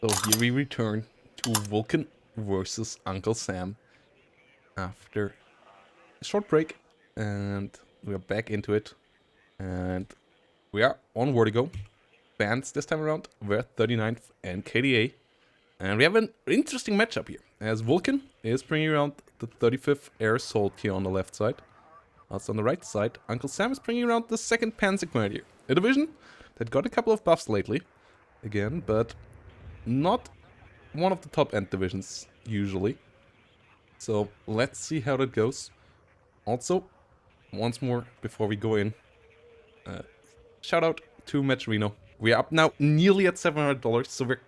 So here we return to Vulcan versus Uncle Sam after a short break, and we are back into it, and we are on Vertigo. Bands this time around, we're 39th and KDA, and we have an interesting matchup here, as Vulcan is bringing around the 35th Air Assault here on the left side. Also on the right side, Uncle Sam is bringing around the 2nd Panzer Grenadier, a division that got a couple of buffs lately, again, but not one of the top end divisions usually. So let's see how that goes. Also, once more before we go in, shout out to Match Reno. We are up now nearly at $700, so we're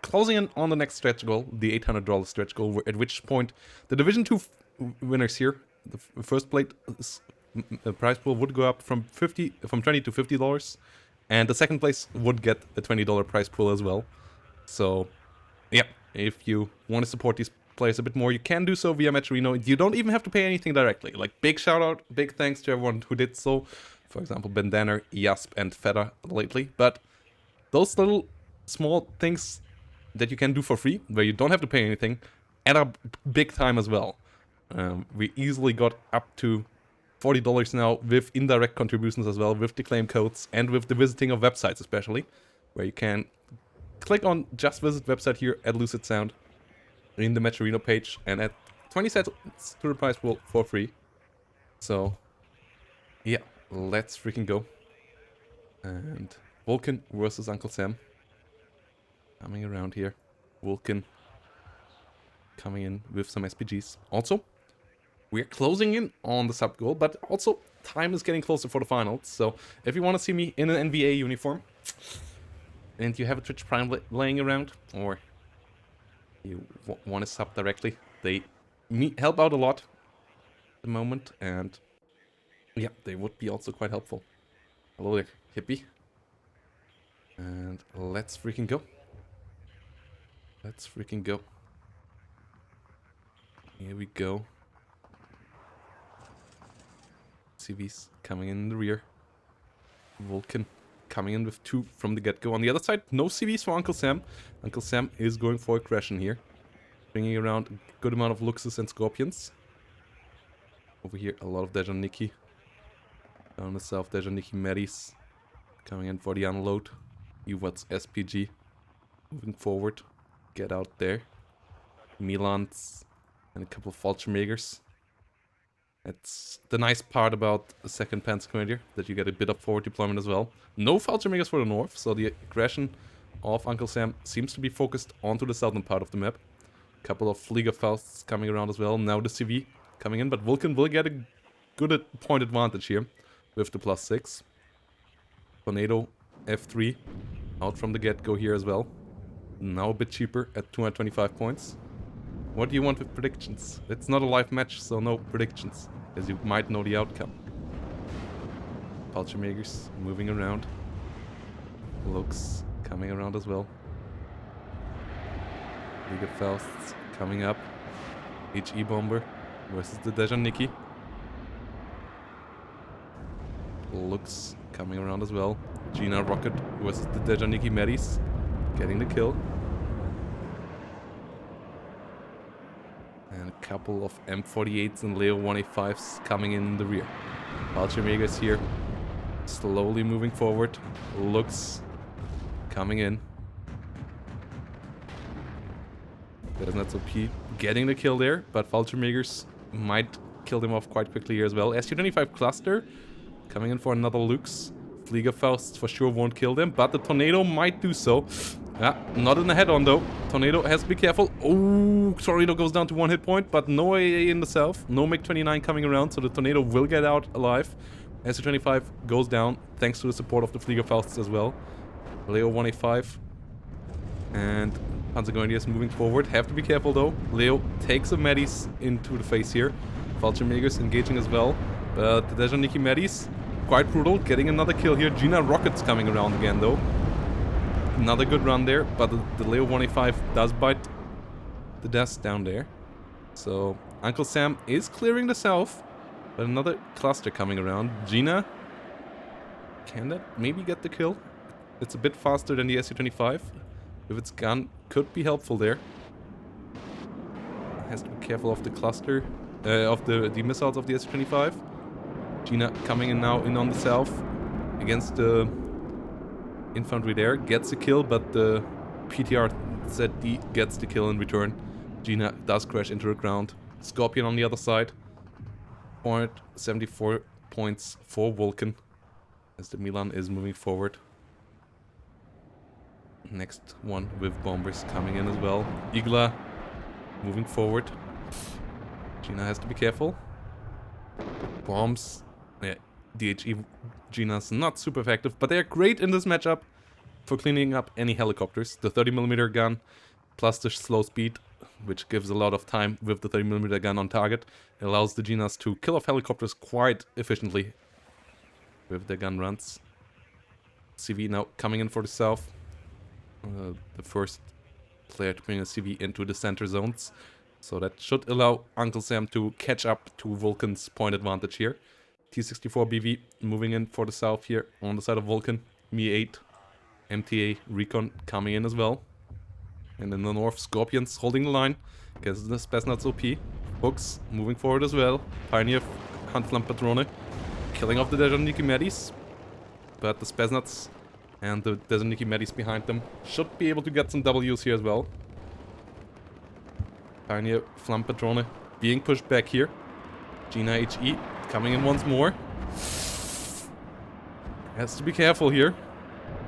closing in on the next stretch goal, the $800 stretch goal, at which point the Division 2 winners here, the first plate prize pool would go up from $20 to $50, and the second place would get a $20 prize pool as well. So yeah, if you want to support these players a bit more, you can do so via Match Reno. You don't even have to pay anything directly. Like, big shout out, big thanks to everyone who did so. For example, Bandaner, Yasp, and Feta lately. But those little small things that you can do for free, where you don't have to pay anything, add up big time as well. We easily got up to $40 now with indirect contributions as well, with the claim codes, and with the visiting of websites especially, where you can click on just visit website here at Lucid Sound in the Match Reno page and add 20 cents to the prize pool for free. So yeah, let's freaking go. And Vulcan versus Uncle Sam coming around here. Vulcan coming in with some SPGs. Also, we're closing in on the sub goal, but also time is getting closer for the finals. So if you want to see me in an NVA uniform, and you have a Twitch Prime laying around, or you want to sub directly, they help out a lot at the moment, and yeah, they would be also quite helpful. Hello there, hippie. And let's freaking go. Let's freaking go. Here we go. CVs coming in the rear. Vulcan coming in with 2 from the get-go. On the other side, no CVs for Uncle Sam. Uncle Sam is going for aggression here. Bringing around a good amount of Luxus and Scorpions. Over here, a lot of Dejaniki. Down the south, Dejaniki Meris. Coming in for the unload. Uvat's SPG. Moving forward. Get out there. Milans. And a couple of Fallschirmjägers. That's the nice part about the 2nd Panzer Grenadier, that you get a bit of forward deployment as well. No Fallschirmjägers for the north, so the aggression of Uncle Sam seems to be focused onto the southern part of the map. Couple of Fliegerfausts coming around as well. Now the CV coming in, but Vulcan will get a good point advantage here with the +6. Tornado F3 out from the get-go here as well. Now a bit cheaper at 225 points. What do you want with predictions? It's not a live match, so no predictions, as you might know the outcome. Fallschirmjägers moving around. Looks coming around as well. Fliegerfausts coming up. HE Bomber versus the Dejaniki. Looks coming around as well. Gina Rocket versus the Dejaniki Meris. Getting the kill. And a couple of M48s and Leo 185s coming in the rear. Fallschirmjägers here. Slowly moving forward. Looks coming in. That is not so key. Getting the kill there, but Fallschirmjägers might kill them off quite quickly here as well. SU-25 cluster coming in for another Lux. Fliegerfaust for sure won't kill them, but the Tornado might do so. Not in the head-on though. Tornado has to be careful. Oh, Tornado goes down to 1 hit point, but no AA in the south. No MiG-29 coming around, so the Tornado will get out alive. SU-25 goes down, thanks to the support of the Fliegerfausts as well. Leo 185. And Panzer Grenadiers moving forward. Have to be careful though. Leo takes a Medis into the face here. Fallschirmjägers engaging as well. But the Dejaniki Medis, quite brutal. Getting another kill here. Gina Rockets coming around again though. Another good run there, but the Leo 185 does bite the desk down there. So Uncle Sam is clearing the south, but another cluster coming around. Gina, can that maybe get the kill? It's a bit faster than the SU-25. with its gun could be helpful there. Has to be careful of the cluster, of the missiles of the S-25. Gina coming in now in on the south against the infantry there. Gets a kill, but the PTR-ZD gets the kill in return. Gina does crash into the ground. Scorpion on the other side. 474 points for Vulcan as the Milan is moving forward. Next one with bombers coming in as well. Igla moving forward. Gina has to be careful. Bombs. Yeah, DHE Gina's not super effective, but they're great in this matchup for cleaning up any helicopters. The 30mm gun plus the slow speed, which gives a lot of time with the 30mm gun on target, allows the Ginas to kill off helicopters quite efficiently with their gun runs. CV now coming in for the south. The first player to bring a CV into the center zones. So that should allow Uncle Sam to catch up to Vulcan's point advantage here. T-64BV moving in for the south here on the side of Vulcan. Mi-8, MTA, Recon coming in as well. And in the north, Scorpions holding the line against the Spetsnaz OP. Hooks moving forward as well. Pioneer Handflammenpatrone killing off the Dejaniki Medis. But the Spetsnaz and the Dejaniki Medis behind them should be able to get some Ws here as well. Pioneer Flammenpatrone being pushed back here. Gina HE coming in once more. Has to be careful here.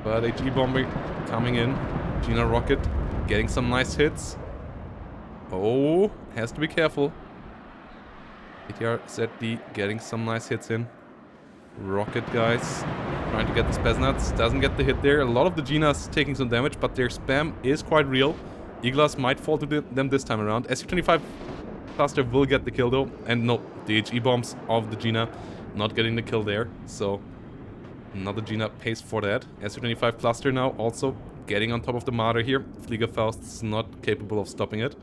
But HE Bomber coming in. Gina Rocket getting some nice hits. Oh, has to be careful. ATR ZD getting some nice hits in. Rocket guys trying to get the Spetsnaz. Doesn't get the hit there. A lot of the Ginas taking some damage, but their spam is quite real. Iglas might fall to them this time around. SU-25 cluster will get the kill though. And no, the HE bombs of the Gina not getting the kill there. So another Gina pays for that. SU-25 cluster now also getting on top of the Marder here. Fliegerfaust's not capable of stopping it.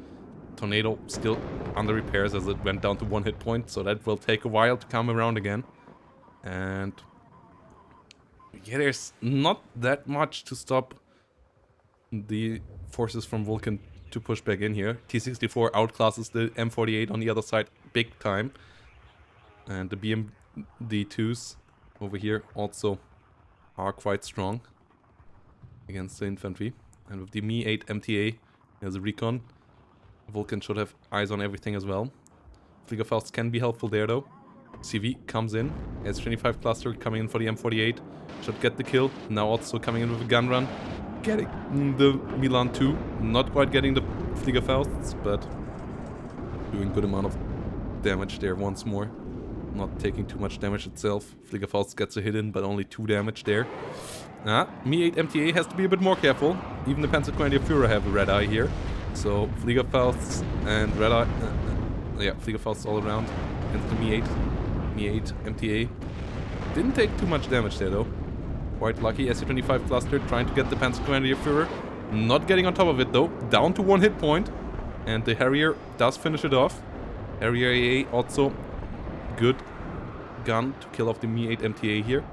Tornado still under repairs as it went down to 1 hit point. So that will take a while to come around again. And yeah, there's not that much to stop the forces from Vulcan to push back in here. T-64 outclasses the M48 on the other side big time. And the BMD-2s over here also are quite strong against the infantry. And with the Mi-8 MTA as a recon, Vulcan should have eyes on everything as well. Fliegerfaust can be helpful there though. CV comes in. S-25 cluster coming in for the M48. Should get the kill. Now also coming in with a gun run. Getting the Milan 2. Not quite getting the Fliegerfausts, but doing good amount of damage there once more. Not taking too much damage itself. Fliegerfaust gets a hit in, but only 2 damage there. Mi-8 MTA has to be a bit more careful. Even the Panzergrenadier Führer have a red eye here. So Fliegerfausts and red eye... yeah, Fliegerfausts all around. Against the Mi-8 MTA. Didn't take too much damage there though. Quite lucky. SU-25 cluster trying to get the Panzergrenadier Führer. Not getting on top of it though. Down to 1 hit point. And the Harrier does finish it off. Harrier AA also good gun to kill off the Mi-8 MTA here.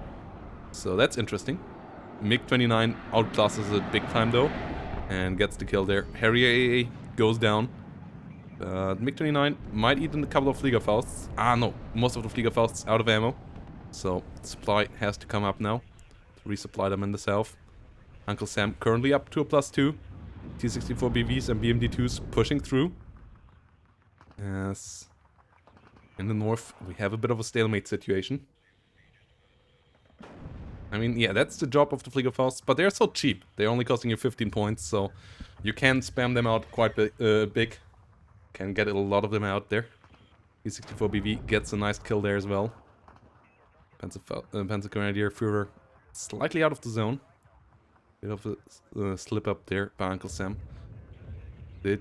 So that's interesting. MiG-29 outclasses it big time though. And gets the kill there. Harrier AA goes down. MiG-29 might eat in a couple of Fliegerfausts. No. Most of the Fliegerfausts out of ammo. So supply has to come up now. To resupply them in the south. Uncle Sam currently up to a +2. T-64 BVs and BMD-2s pushing through. As in the north we have a bit of a stalemate situation. I mean, yeah, that's the job of the Fliegerfausts, but they're so cheap. They're only costing you 15 points, so you can spam them out quite big. Can get a lot of them out there. T-64 BV gets a nice kill there as well. Panzergrenadier Führer slightly out of the zone. Bit of a slip up there by Uncle Sam. Did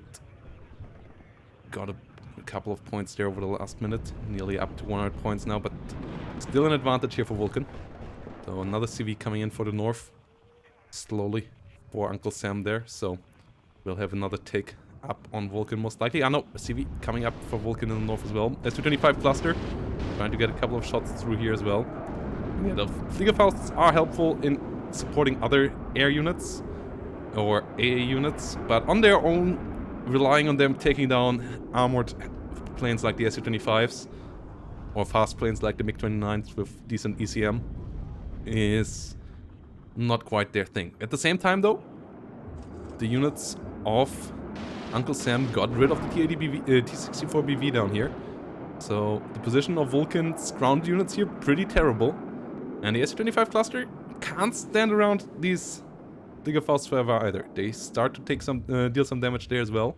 got a couple of points there over the last minute. Nearly up to 100 points now, but still an advantage here for Vulcan. So another CV coming in for the north. Slowly for Uncle Sam there. So we'll have another take up on Vulcan most likely. No, CV coming up for Vulcan in the north as well. S-25 cluster. Trying to get a couple of shots through here as well. Yeah, the Fliegerfausts are helpful in supporting other air units. or AA units, but on their own, relying on them taking down armored planes like the Su-25s, or fast planes like the MiG-29s with decent ECM, is not quite their thing. At the same time though, the units of Uncle Sam got rid of the T-64BV down here. So the position of Vulcan's ground units here pretty terrible. And the Su-25 cluster can't stand around these Diggerfausts forever either. They start to take some deal some damage there as well.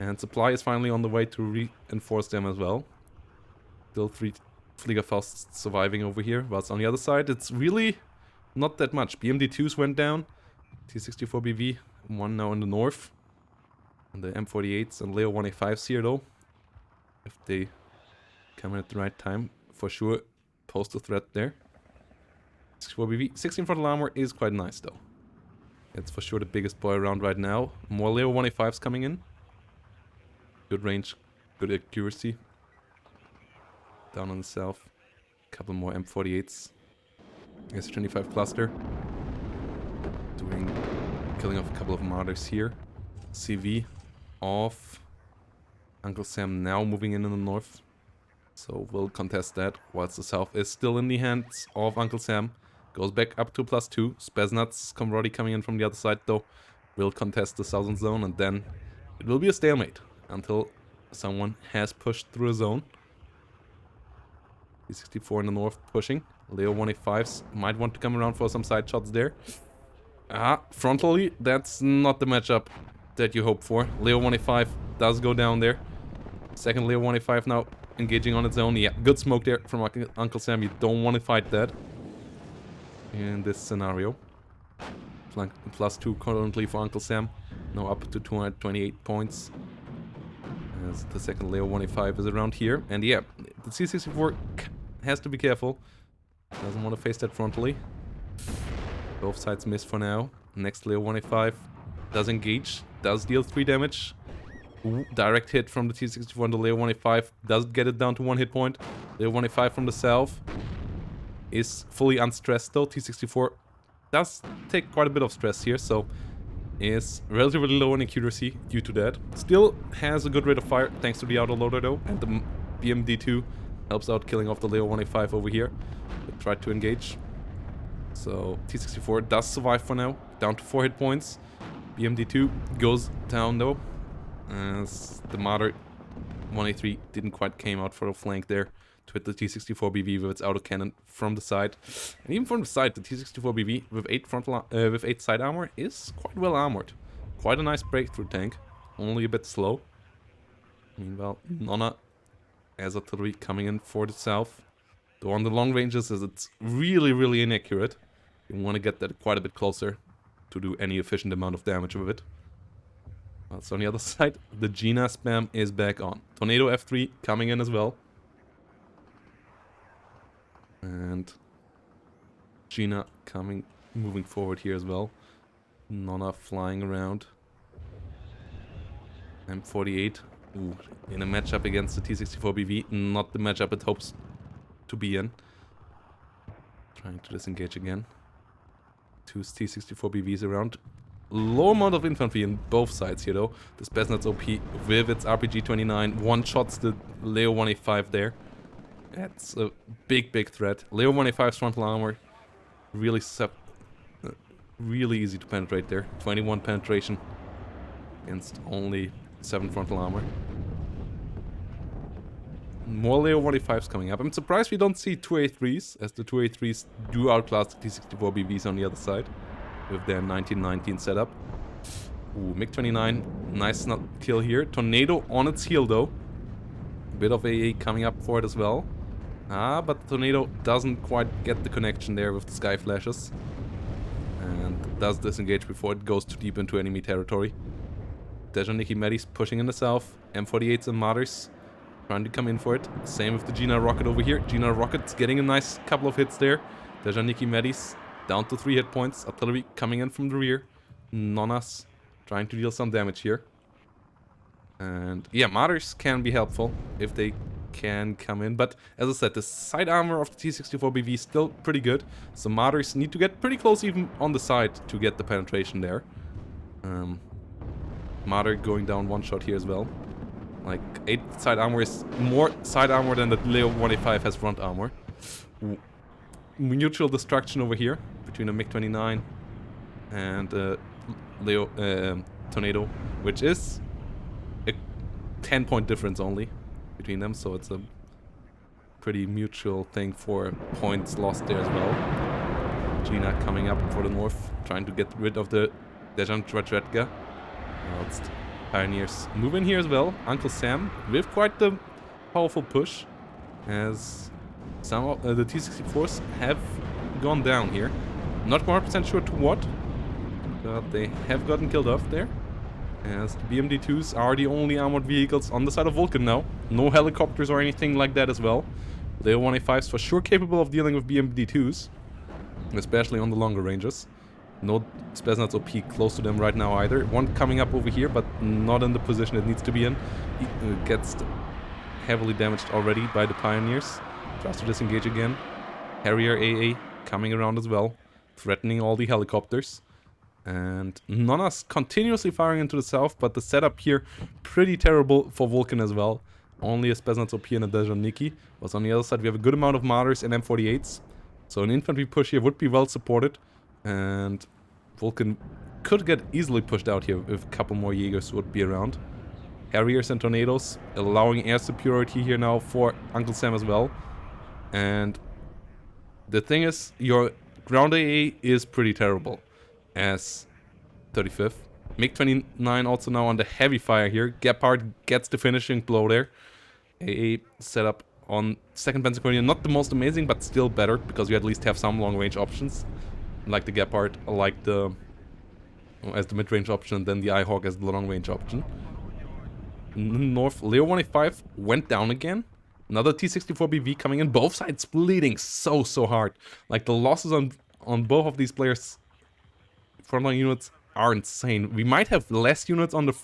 And supply is finally on the way to reinforce them as well. Still 3 Fliegerfausts surviving over here. Whilst on the other side, it's really not that much. BMD-2s went down. T-64BV, one now in the north. And the M48s and Leo 185s here though. If they come in at the right time, for sure pose a threat there. 64BV, 16 frontal armor is quite nice though. It's for sure the biggest boy around right now. More Leo 185s coming in. Good range, good accuracy. Down on the south. Couple more M48s. S-25 cluster. Killing off a couple of martyrs here. CV of Uncle Sam now moving in the north. So we'll contest that, whilst the south is still in the hands of Uncle Sam. Goes back up to +2. Spesnat's already coming in from the other side though. Will contest the southern zone, and then it will be a stalemate until someone has pushed through a zone. T-64 in the north pushing. Leo 185s might want to come around for some side shots there. Frontally, that's not the matchup that you hope for. Leo 185 does go down there. Second Leo 185 now engaging on its own. Yeah, good smoke there from Uncle Sam. You don't want to fight that in this scenario. +2 currently for Uncle Sam. Now up to 228 points. As the second Leo 185 is around here. And yeah, the C-64 has to be careful. Doesn't want to face that frontally. Both sides miss for now. Next Leo 185 does engage. Does deal 3 damage. Ooh, direct hit from the T-64 on the Leo 185. Does get it down to 1 hit point. Leo 185 from the south is fully unstressed though. T-64 does take quite a bit of stress here, so is relatively low in accuracy due to that. Still has a good rate of fire thanks to the autoloader though, and the BMD-2 helps out killing off the Leo 185 over here. They tried to engage. So T-64 does survive for now, down to 4 hit points. BMD-2 goes down though, as the Martyr 183 didn't quite came out for a flank there to hit the T-64BV with its autocannon from the side. And even from the side, the T-64BV with 8 side armor is quite well armored. Quite a nice breakthrough tank, only a bit slow. Meanwhile, Nonna as artillery coming in for the south. Though on the long ranges, as it's really inaccurate. You want to get that quite a bit closer to do any efficient amount of damage with it. So on the other side, the Gina spam is back on. Tornado F3 coming in as well. And Gina moving forward here as well. Nonna flying around. M48. Ooh, in a matchup against the T-64BV, not the matchup it hopes to be in. Trying to disengage again. 2 T-64BVs around. Low amount of infantry in both sides here though. The Spetsnaz OP with its RPG-29 one-shots the Leo 185 there. That's a big threat. Leo 185's frontal armor really easy to penetrate there. 21 penetration against only 7 frontal armor. More Leo 185s coming up. I'm surprised we don't see 2A3s, as the 2A3s do outclass the T-64BVs on the other side with their 1919 setup. Ooh, MiG-29, nice kill here. Tornado on its heel though. A bit of AA coming up for it as well. But the Tornado doesn't quite get the connection there with the sky flashes. And does disengage before it goes too deep into enemy territory. Dejaniki Medis pushing in the south. M48s and Martyrs trying to come in for it. Same with the Gina Rocket over here. Gina Rocket's getting a nice couple of hits there. Dejaniki Medis down to 3 hit points. Artillery coming in from the rear. Nonnas trying to deal some damage here. And yeah, Martyrs can be helpful if they can come in. But as I said, the side armor of the T-64BV is still pretty good. So Martyrs need to get pretty close even on the side to get the penetration there. Marder going down one shot here as well. Like 8 side armor is more side armor than the Leo 185 has front armor. Mutual destruction over here between the MiG-29 and Leo Tornado, which is a 10-point difference only between them, so it's a pretty mutual thing for points lost there as well. Gina coming up for the north, trying to get rid of the Dejan Trajretka. Whilst Pioneers move in here as well. Uncle Sam with quite the powerful push, as some of the T-64s have gone down here. Not 100% sure to what, but they have gotten killed off there. As the BMD-2s are the only armored vehicles on the side of Vulcan now. No helicopters or anything like that as well. Leo 185s for sure capable of dealing with BMD-2s, especially on the longer ranges. No Spetsnaz OP close to them right now either. One coming up over here, but not in the position it needs to be in. He gets heavily damaged already by the Pioneers. Tries to disengage again. Harrier AA coming around as well, threatening all the helicopters. And Nona's continuously firing into the south, but the setup here pretty terrible for Vulcan as well. Only a Spetsnaz OP and a Dejaniki. Was on the other side we have a good amount of Martyrs and M48s. So an infantry push here would be well supported. And Vulcan could get easily pushed out here if a couple more Jaegers would be around. Harriers and Tornadoes allowing air superiority here now for Uncle Sam as well. And the thing is, your ground AA is pretty terrible as 35th. MiG-29 also now under heavy fire here. Gepard gets the finishing blow there. AA set up on 2nd Panzer, not the most amazing, but still better, because you at least have some long-range options. Like the Gepard, like the as the mid-range option, then the Ihawk as the long-range option. North, Leo 185 went down again. Another T-64BV coming in. Both sides bleeding so hard. Like the losses on both of these players' frontline units are insane. We might have less units on the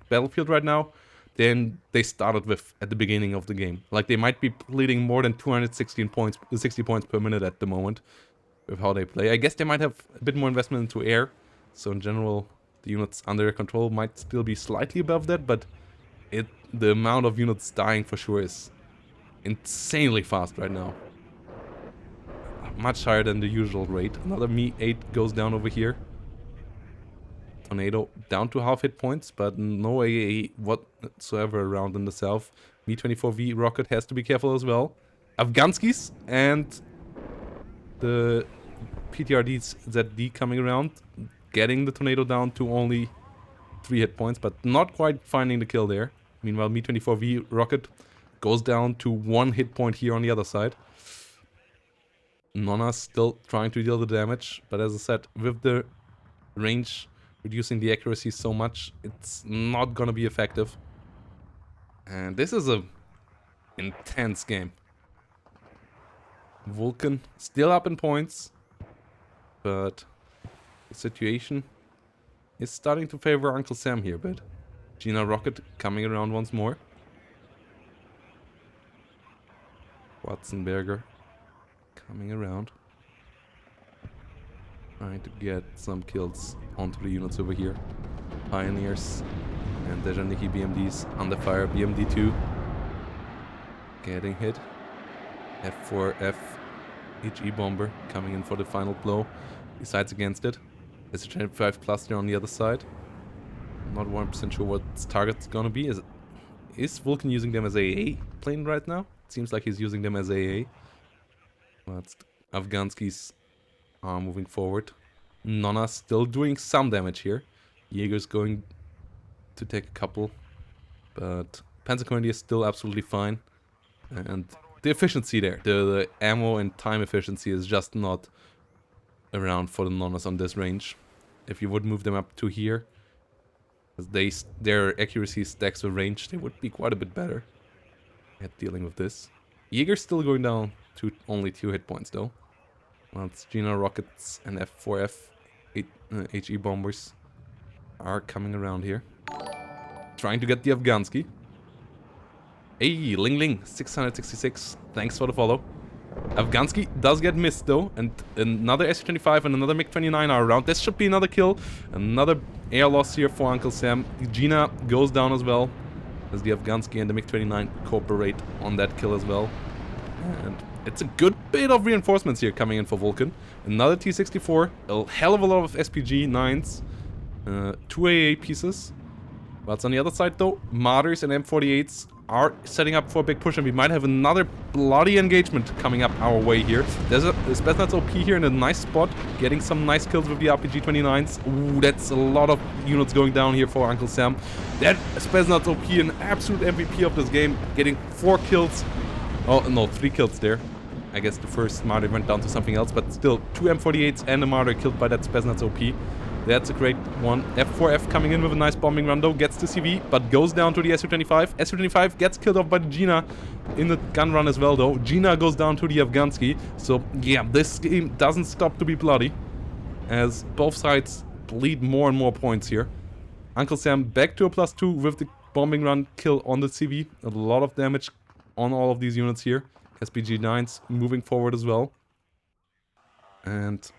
battlefield right now than they started with at the beginning of the game. Like they might be bleeding more than 216 points, 60 points per minute at the moment with how they play. I guess they might have a bit more investment into air. So in general, the units under their control might still be slightly above that, but the amount of units dying for sure is insanely fast right now. Much higher than the usual rate. Another Mi-8 goes down over here. Tornado down to half hit points, but no AA whatsoever around in the south. Mi-24V rocket has to be careful as well. Afghanskis and the PTRD's ZD coming around, getting the Tornado down to only 3 hit points, but not quite finding the kill there. Meanwhile, Mi-24V rocket goes down to 1 hit point here on the other side. Nona's still trying to deal the damage, but as I said, with the range reducing the accuracy so much, it's not gonna be effective. And this is a intense game. Vulcan still up in points, but the situation is starting to favor Uncle Sam here a bit. Gina Rocket coming around once more. Watzenberger coming around, trying to get some kills onto the units over here. Pioneers and Dejaniki BMDs under fire. BMD-2 getting hit. F4F HE bomber coming in for the final blow. Decides against it. There's a 25 cluster on the other side. I'm not 100% sure what its target's gonna be. Is Vulcan using them as AA plane right now? It seems like he's using them as AA. But Afghanskis are moving forward. Nona's still doing some damage here. Jaeger's going to take a couple. But Panzer Commander is still absolutely fine. And the efficiency there, the ammo and time efficiency is just not around for the Nonas on this range. If you would move them up to here, as their accuracy stacks with range, they would be quite a bit better at dealing with this. Jaeger's still going down to only 2 hit points though. Well, it's Gina rockets and F4F HE bombers are coming around here, trying to get the Afghansky. Hey, Ling Ling 666, thanks for the follow. Afghansky does get missed though, and another SU-25 and another MiG-29 are around. This should be another kill. Another air loss here for Uncle Sam. Gina goes down as well, as the Afghansky and the MiG-29 cooperate on that kill as well. And it's a good bit of reinforcements here coming in for Vulcan. Another T-64, a hell of a lot of SPG-9s, 2 AA pieces. But on the other side though, Martyrs and M48s are setting up for a big push, and we might have another bloody engagement coming up our way here. There's a Spetsnaz OP here in a nice spot, getting some nice kills with the RPG-29s. Ooh, that's a lot of units going down here for Uncle Sam. That Spetsnaz OP, an absolute MVP of this game, getting 4 kills. Oh, no, 3 kills there. I guess the first Martyr went down to something else, but still, 2 M48s and a Martyr killed by that Spetsnaz OP. That's a great one. F4F coming in with a nice bombing run though, gets the CV, but goes down to the Su-25. Su-25 gets killed off by the Gina in the gun run as well though. Gina goes down to the Afghansky. So yeah, this game doesn't stop to be bloody, as both sides bleed more and more points here. Uncle Sam back to a +2 with the bombing run kill on the CV. A lot of damage on all of these units here. SPG-9s moving forward as well. And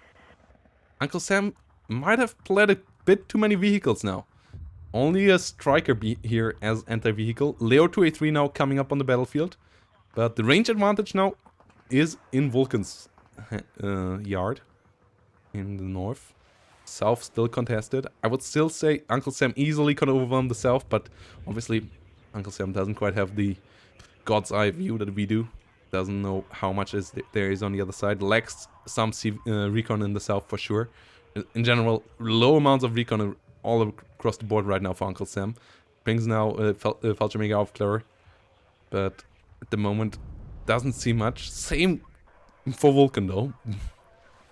Uncle Sam might have played a bit too many vehicles now. Only a Striker here as anti-vehicle. Leo 2A3 now coming up on the battlefield. But the range advantage now is in Vulcan's yard in the north. South still contested. I would still say Uncle Sam easily can overwhelm the south, but obviously Uncle Sam doesn't quite have the God's eye view that we do. Doesn't know how much there is on the other side. Lacks some recon in the south for sure. In general, low amounts of recon all across the board right now for Uncle Sam. Brings now Fallschirmjäger Aufklärer, but at the moment doesn't see much. Same for Vulcan though.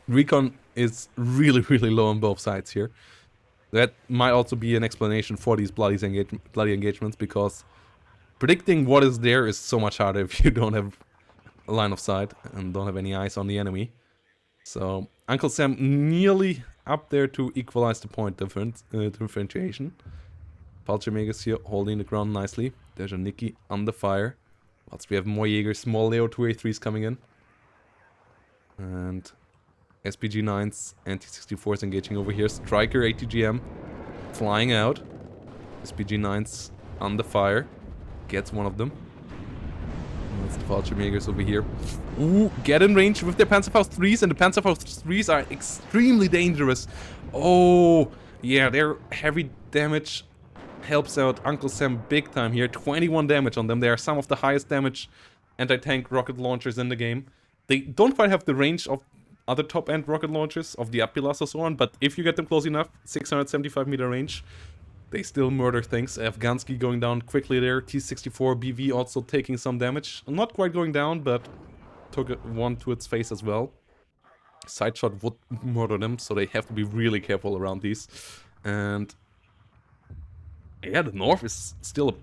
Recon is really, really low on both sides here. That might also be an explanation for these bloody engagements, because predicting what is there is so much harder if you don't have a line of sight and don't have any eyes on the enemy. So Uncle Sam nearly up there to equalize the point differentiation. Fallschirmjägers here holding the ground nicely. There's a Nikki under fire. Whilst we have more Jägers, small Leo 2A3s coming in. And SPG-9s, anti-64s engaging over here. Striker ATGM flying out. SPG-9s under fire. Gets one of them. That's the Fallschirmjägers over here. Ooh, get in range with their Panzerfaust 3s, and the Panzerfaust 3s are extremely dangerous. Oh, yeah, their heavy damage helps out Uncle Sam big time here. 21 damage on them. They are some of the highest damage anti-tank rocket launchers in the game. They don't quite have the range of other top-end rocket launchers, of the Apilas or so on, but if you get them close enough, 675 meter range, they still murder things. Afghansky going down quickly there. T-64 BV also taking some damage. Not quite going down, but took one to its face as well. Side shot would murder them, so they have to be really careful around these. And yeah, the north is still an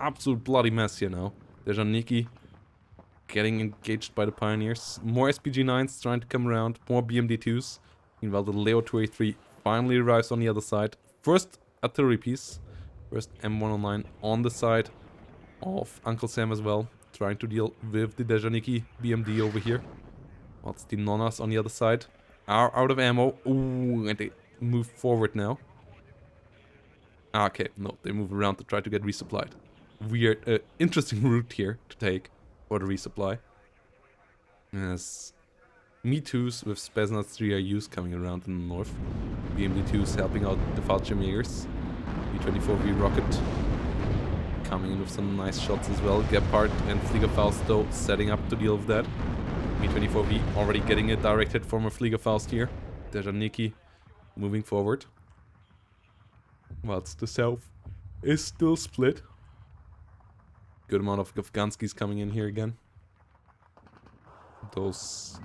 absolute bloody mess here now. There's a Nikki getting engaged by the Pioneers. More SPG-9s trying to come around. More BMD-2s. Meanwhile, the Leo 2A3 finally arrives on the other side. First artillery piece. First M109 on the side of Uncle Sam as well. Trying to deal with the Dejaniki BMD over here. Whilst the Nonnas on the other side are out of ammo. Ooh, and they move forward now. Okay, no, they move around to try to get resupplied. Weird, interesting route here to take for the resupply. As Me-2s with Spetsnaz 3IUs coming around in the north. BMD-2s helping out the Fallschirmjägers. B-24V rocket coming in with some nice shots as well. Gepard and Fliegerfaust though setting up to deal with that. B-24V already getting a direct hit from a Fliegerfaust here. Dejaniki moving forward. Whilst the south is still split. Good amount of Afghanskys coming in here again. Those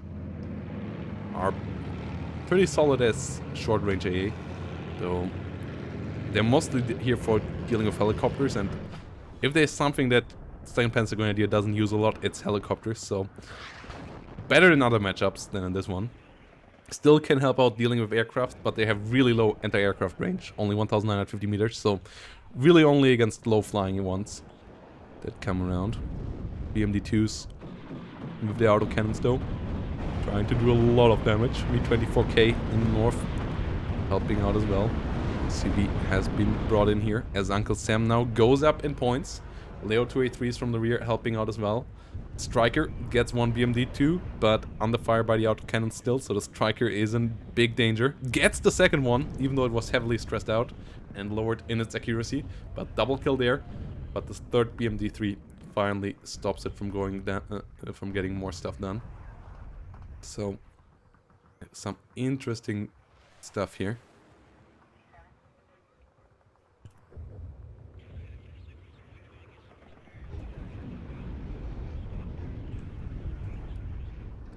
are pretty solid as short-range AA, though they're mostly here for dealing with helicopters, and if there's something that 2nd Panzer Grenadier doesn't use a lot, it's helicopters, so better in other matchups than in this one. Still can help out dealing with aircraft, but they have really low anti-aircraft range, only 1,950 meters, so really only against low-flying ones that come around. BMD-2s with the autocannons though, trying to do a lot of damage. V-24K in the north, helping out as well. CV has been brought in here as Uncle Sam now goes up in points. Leo 283s from the rear helping out as well. Striker gets one BMD too, but under fire by the autocannon still, so the Striker is in big danger. Gets the second one, even though it was heavily stressed out and lowered in its accuracy, but double kill there. But this third BMD3 finally stops it from going down, from getting more stuff done. So, some interesting stuff here.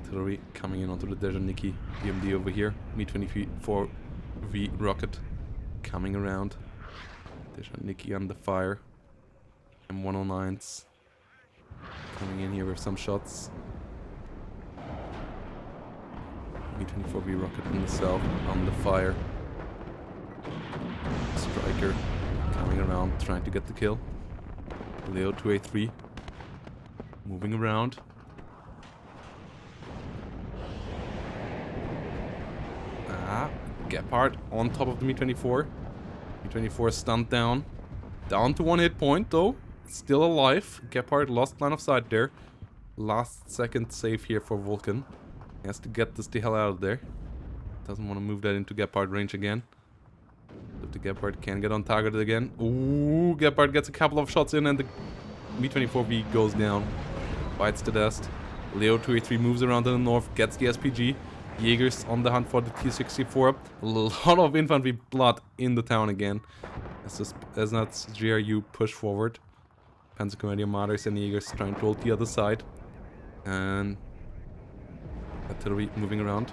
Artillery coming in onto the Dejaniki BMD over here. Mi-24V rocket coming around. Dejaniki under fire. M109s coming in here with some shots. Mi-24V rocket in the south under fire. Striker coming around trying to get the kill. Leo 283 moving around. Gepard on top of the Mi-24. Mi-24 stunned down. Down to 1 hit point though. Still alive. Gepard lost line of sight there. Last second save here for Vulcan. He has to get this the hell out of there. Doesn't want to move that into Gepard range again. If the Gepard can get on target again. Ooh, Gepard gets a couple of shots in and the Mi-24V goes down. Bites the dust. Leo 283 moves around to the north, gets the SPG. Jaegers on the hunt for the T-64. A lot of infantry blood in the town again. As not GRU push forward. Panzergrenadier Martyrs and Jaegers trying to hold the other side. And artillery moving around.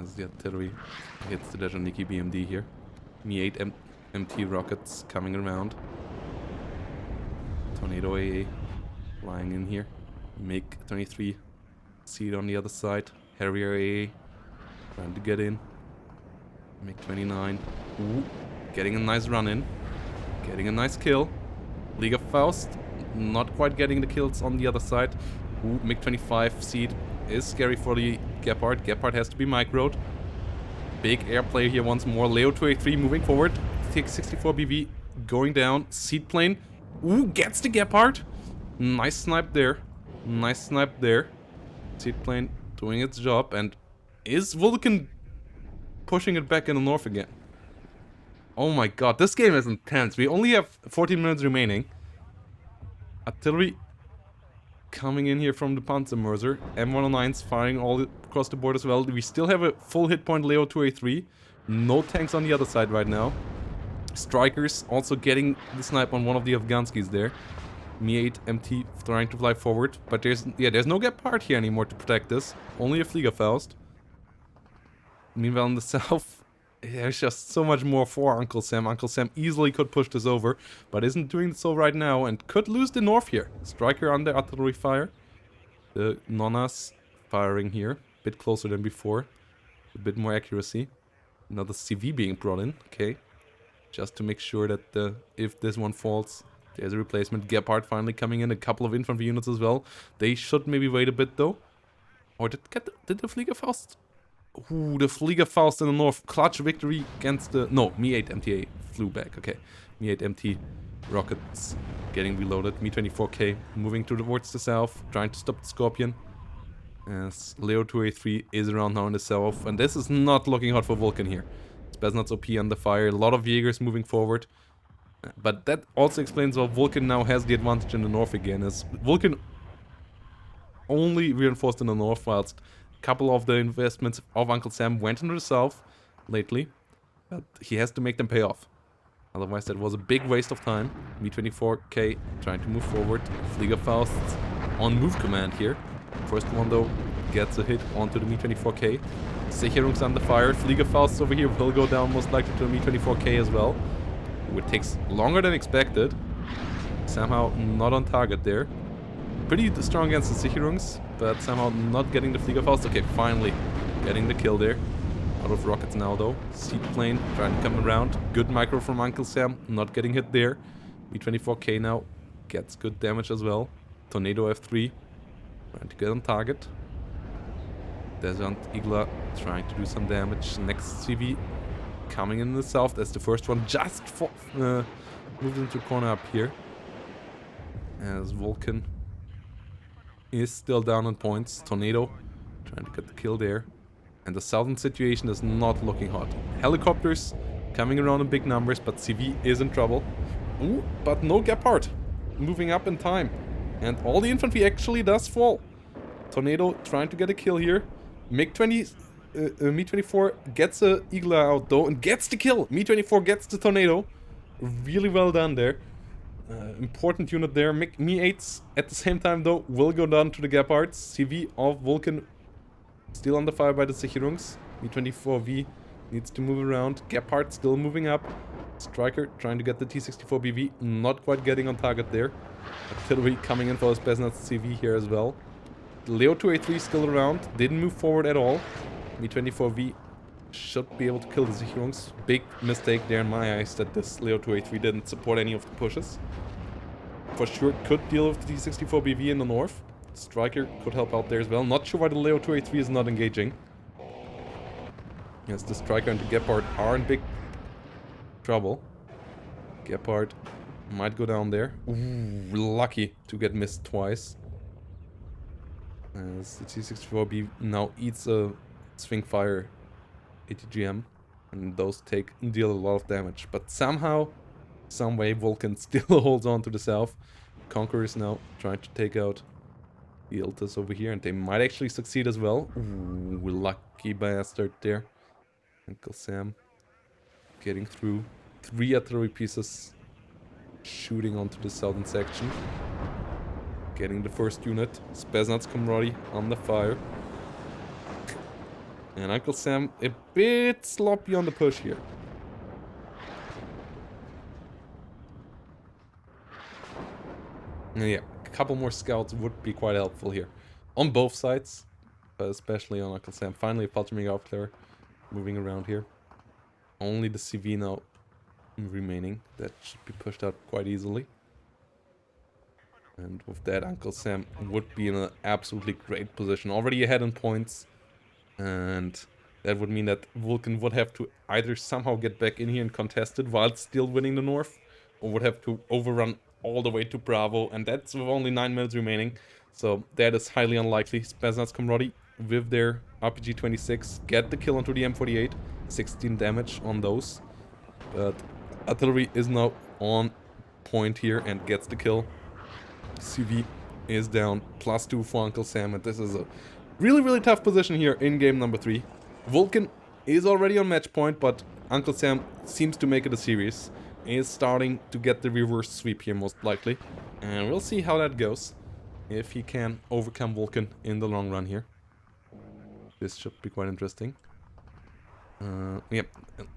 As the artillery hits the Dejaniki BMD here. Mi-8 MT rockets coming around. Tornado AA flying in here. MiG-23 seat on the other side. Harrier AA trying to get in. MiG-29. Ooh, getting a nice run in. Getting a nice kill. Liga Faust not quite getting the kills on the other side. Ooh, MiG-25 seat is scary for the Gepard. Gepard has to be microed. Big airplay here once more. Leo 283 moving forward. T-64BV going down. Seaplane. Ooh, gets the Gepard. Nice snipe there. Nice snipe there. Seaplane doing its job. And is Vulcan pushing it back in the north again? Oh my god, this game is intense. We only have 14 minutes remaining. Artillery coming in here from the Panzermörser. M109s firing all across the board as well. We still have a full hit point Leo 283. No tanks on the other side right now. Strikers also getting the snipe on one of the Afghanskis there. Mi-8 MT trying to fly forward. But there's no Gepard here anymore to protect this. Only a Fliegerfaust. Meanwhile in the south, there's just so much more for Uncle Sam. Uncle Sam easily could push this over, but isn't doing so right now and could lose the north here. Striker under artillery fire. The Nonnas firing here. A bit closer than before. A bit more accuracy. Another CV being brought in. Okay. Just to make sure that if this one falls, there's a replacement. Gepard finally coming in. A couple of infantry units as well. They should maybe wait a bit though. Or did the Fliegerfaust? Ooh, the Fliegerfaust in the north. Clutch victory against the... No, Mi-8 MTA flew back. Okay. Mi-8 MT rockets getting reloaded. Mi-24K moving towards the south. Trying to stop the Scorpion. As Leo 283 is around now in the south. And this is not looking hot for Vulcan here. Spetsnaz OP under fire. A lot of Jaegers moving forward. But that also explains why Vulcan now has the advantage in the north again. As Vulcan only reinforced in the north whilst couple of the investments of Uncle Sam went into the south lately, but he has to make them pay off. Otherwise that was a big waste of time. Mi-24K trying to move forward. Fliegerfaust on move command here. First one though gets a hit onto the Mi-24K. Sicherungs under fire. Fliegerfaust over here will go down most likely to the Mi-24K as well. It takes longer than expected. Somehow not on target there. Pretty strong against the Sicherungs, but somehow not getting the Fliegerfaust. Okay, finally getting the kill there. Out of rockets now though. Seaplane trying to come around. Good micro from Uncle Sam, not getting hit there. Me-24K now gets good damage as well. Tornado F3 trying to get on target. Desert Eagler trying to do some damage. Next CV coming in the south as the first one just moved into the corner up here. As Vulcan is still down on points. Tornado trying to get the kill there. And the southern situation is not looking hot. Helicopters coming around in big numbers, but CV is in trouble. Ooh, but no Gepard moving up in time. And all the infantry actually does fall. Tornado trying to get a kill here. Me-24 gets a Eagler out though and gets the kill. Me-24 gets the Tornado. Really well done there. Important unit there. Me-8s at the same time though will go down to the Gepards. CV of Vulcan still under fire by the Sicherungs. Me-24V needs to move around. Gepard still moving up. Striker trying to get the T-64BV. Not quite getting on target there. Artillery coming in for his Besnat CV here as well. Leo 2A3 still around. Didn't move forward at all. Me-24V should be able to kill the Sicherungs. Big mistake there in my eyes that this Leo 2A3 didn't support any of the pushes. For sure could deal with the T-64BV in the north. Striker could help out there as well. Not sure why the Leo 2A3 is not engaging. Yes, the Striker and the Gepard are in big trouble. Gepard might go down there. Ooh, lucky to get missed twice. As the T-64B now eats a swing fire ATGM. And those deal a lot of damage. But somehow, some way, Vulcan still holds on to the south. Conqueror is now trying to take out the Iltis over here. And they might actually succeed as well. Ooh, lucky bastard there. Uncle Sam getting through. 3 artillery pieces shooting onto the southern section. Getting the first unit. Spesnat's Comrade on the fire. And Uncle Sam a bit sloppy on the push here. And yeah, a couple more scouts would be quite helpful here. On both sides, but especially on Uncle Sam. Finally, a Paltraming Aufklärer moving around here. Only the CV now remaining. That should be pushed out quite easily. And with that, Uncle Sam would be in an absolutely great position. Already ahead in points. And that would mean that Vulcan would have to either somehow get back in here and contest it while still winning the north. Or would have to overrun all the way to Bravo. And that's with only 9 minutes remaining. So that is highly unlikely. Spesnat's Comrade with their RPG-26 get the kill onto the M48. 16 damage on those. But artillery is now on point here and gets the kill. CV is down. +2 for Uncle Sam. And this is a really, really tough position here in game number 3. Vulcan is already on match point, but Uncle Sam seems to make it a series. He is starting to get the reverse sweep here most likely. And we'll see how that goes. If he can overcome Vulcan in the long run here. This should be quite interesting. Yeah,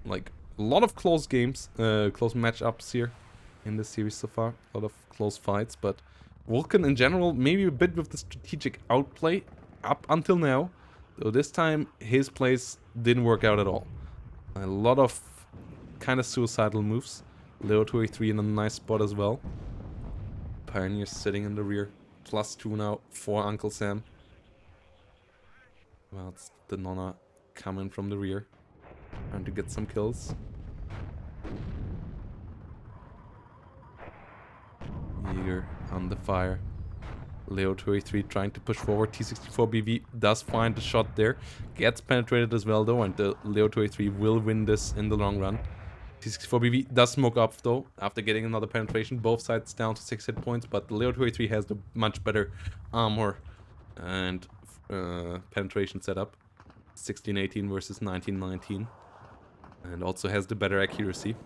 like a lot of close games, close matchups here in this series so far. A lot of close fights, but Vulcan in general maybe a bit with the strategic outplay up until now. Though this time his plays didn't work out at all. A lot of kind of suicidal moves. Leo 2A3 in a nice spot as well. Pioneer sitting in the rear. +2 now for Uncle Sam. Well, it's the Nonna coming from the rear. Trying to get some kills. Eager on the fire. Leo 2A3 trying to push forward. T-64BV does find the shot there. Gets penetrated as well though, and the Leo 2A3 will win this in the long run. T-64BV does smoke up though, after getting another penetration. Both sides down to 6 hit points, but the Leo 2A3 has the much better armor and penetration setup. 1618 versus 1919. And also has the better accuracy.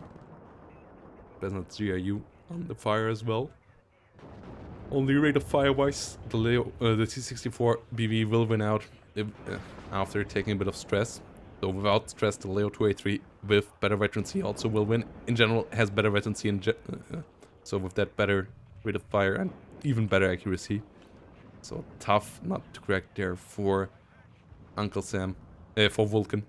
Besnat GRU on the fire as well. Only rate of fire wise, the T-64 BV will win out if, after taking a bit of stress. So without stress, the Leo 2A3 with better veterancy also will win. In general, has better veterancy so with that better rate of fire and even better accuracy. So tough not to crack there for Uncle Sam, for Vulcan,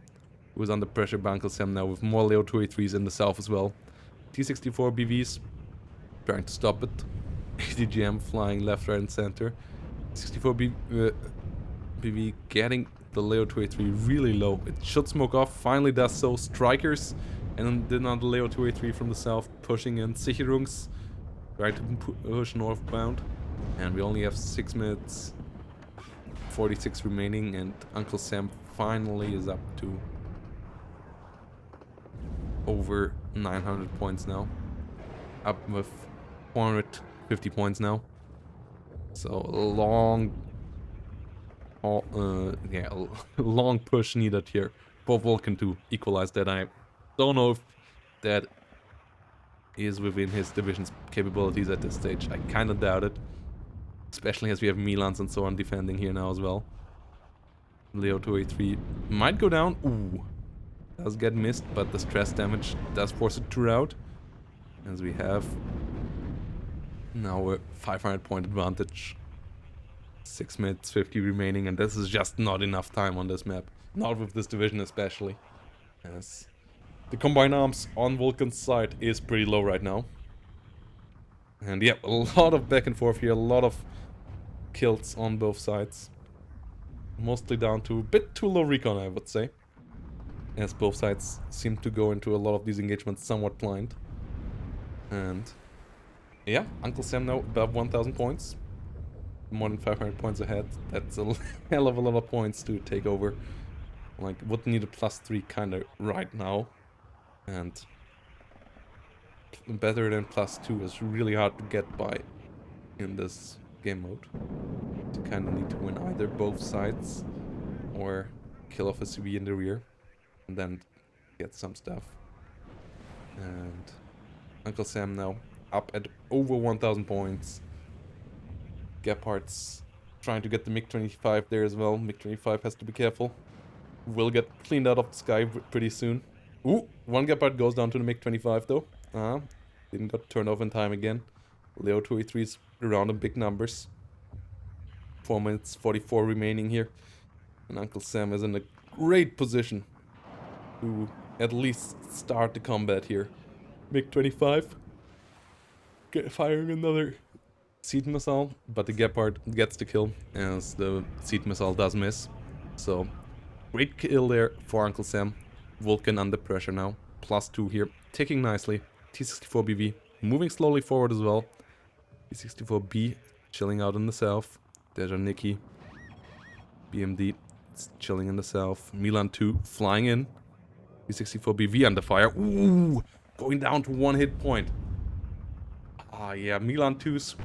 who is under pressure by Uncle Sam now with more Leo 2A3s in the south as well. T-64 BVs trying to stop it. ADGM flying left, right, and center. 64 BV getting the Leo 283 really low. It should smoke off. Finally does so. Strikers. And then another Leo 283 from the south pushing in. Sicherungs trying to push northbound. And we only have 6 minutes 46 remaining. And Uncle Sam finally is up to over 900 points now. Up with 450 points now. So a long long push needed here for Vulcan to equalize that. I don't know if that is within his division's capabilities at this stage. I kind of doubt it. Especially as we have Milans and so on defending here now as well. Leo 283 might go down. Ooh. Does get missed, but the stress damage does force it to rout. As we have now a 500 point advantage. 6 minutes 50 remaining, and this is just not enough time on this map. Not with this division especially. As the combined arms on Vulcan's side is pretty low right now. And yeah, a lot of back and forth here, a lot of kills on both sides. Mostly down to a bit too low recon, I would say. As both sides seem to go into a lot of these engagements somewhat blind. And yeah, Uncle Sam now above 1000 points. More than 500 points ahead. That's a hell of a lot of points to take over. Like, would need a +3 kind of right now. And better than +2 is really hard to get by in this game mode. You kind of need to win either both sides or kill off a CV in the rear and then get some stuff. And Uncle Sam now up at over 1000 points. Gephardt's trying to get the MiG-25 there as well. MiG-25 has to be careful. Will get cleaned out of the sky pretty soon. Ooh, one Gephardt goes down to the MiG-25 though. Didn't get turned off in time again. Leo 283's around in big numbers. 4 minutes 44 remaining here. And Uncle Sam is in a great position to at least start the combat here. MiG-25 firing another seed missile, but the Gephardt gets the kill as the seed missile does miss. So, great kill there for Uncle Sam. Vulcan under pressure now. +2 here, ticking nicely. T-64BV moving slowly forward as well. T-64B chilling out in the south. There's our Nikki. BMD chilling in the south. Milan 2 flying in. T-64BV under fire. Ooh, going down to 1 hit point. Yeah, Milan 2's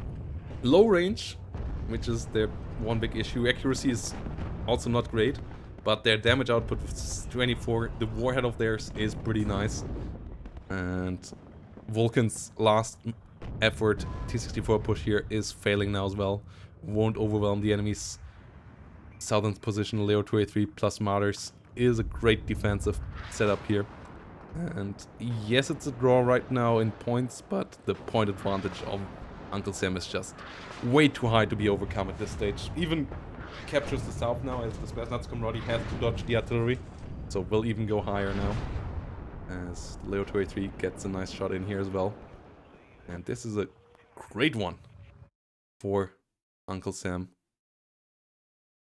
low range, which is their one big issue. Accuracy is also not great, but their damage output with 24, the warhead of theirs is pretty nice. And Vulcan's last effort, T-64 push here, is failing now as well. Won't overwhelm the enemy's southern position. Leo 283 plus Martyrs is a great defensive setup here. And yes, it's a draw right now in points, but the point advantage of Uncle Sam is just way too high to be overcome at this stage. Even captures the south now as the Spetsnaz Comrade has to dodge the artillery. So we'll even go higher now. As Leo 283 gets a nice shot in here as well. And this is a great one for Uncle Sam.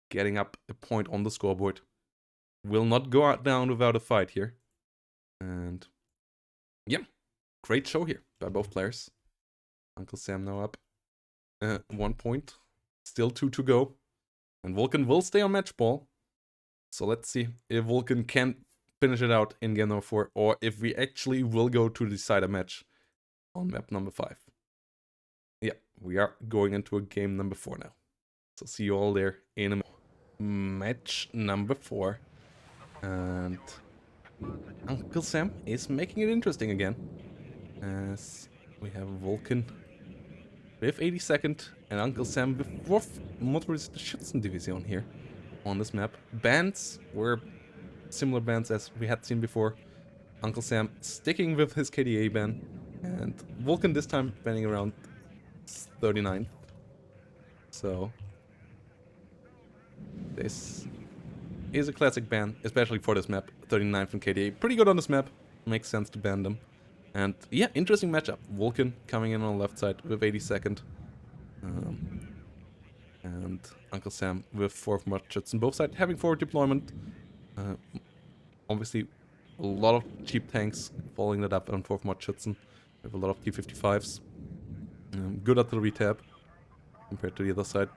Getting up a point on the scoreboard. Will not go out down without a fight here. And yeah, great show here by both players. Uncle Sam now up 1 point. Still 2 to go. And Vulcan will stay on match ball. So let's see if Vulcan can finish it out in game number 4, or if we actually will go to decide a match on map number 5. Yeah, we are going into a game number 4 now. So see you all there in a match number 4. And Uncle Sam is making it interesting again. As we have Vulcan with 82nd and Uncle Sam with 4th Motorised Schützendivision here on this map. Bands were similar bands as we had seen before. Uncle Sam sticking with his KDA ban, and Vulcan this time banning around 39th. So this is a classic ban, especially for this map. 39th and KDA, pretty good on this map. Makes sense to ban them. And yeah, interesting matchup. Vulcan coming in on the left side with 82nd. And Uncle Sam with 4th Mudschützen. Both sides having forward deployment. Obviously, a lot of cheap tanks following that up on 4th Mudschützen. With a lot of T-55s. Good artillery tab compared to the other side.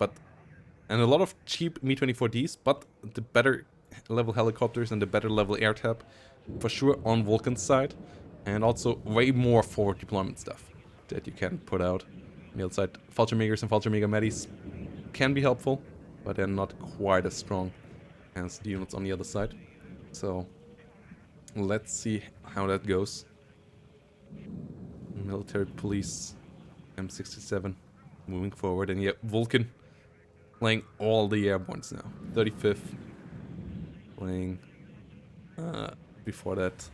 And a lot of cheap Mi-24Ds, but the better level helicopters and the better level air tab. For sure on Vulcan's side. And also way more forward deployment stuff that you can put out. On the other side, Fallschirmjägers and Fallschirmjäger Medis can be helpful, but they're not quite as strong as the units on the other side. So let's see how that goes. Military police, M67 moving forward, and yeah, Vulcan playing all the airbornes now. 35th playing before that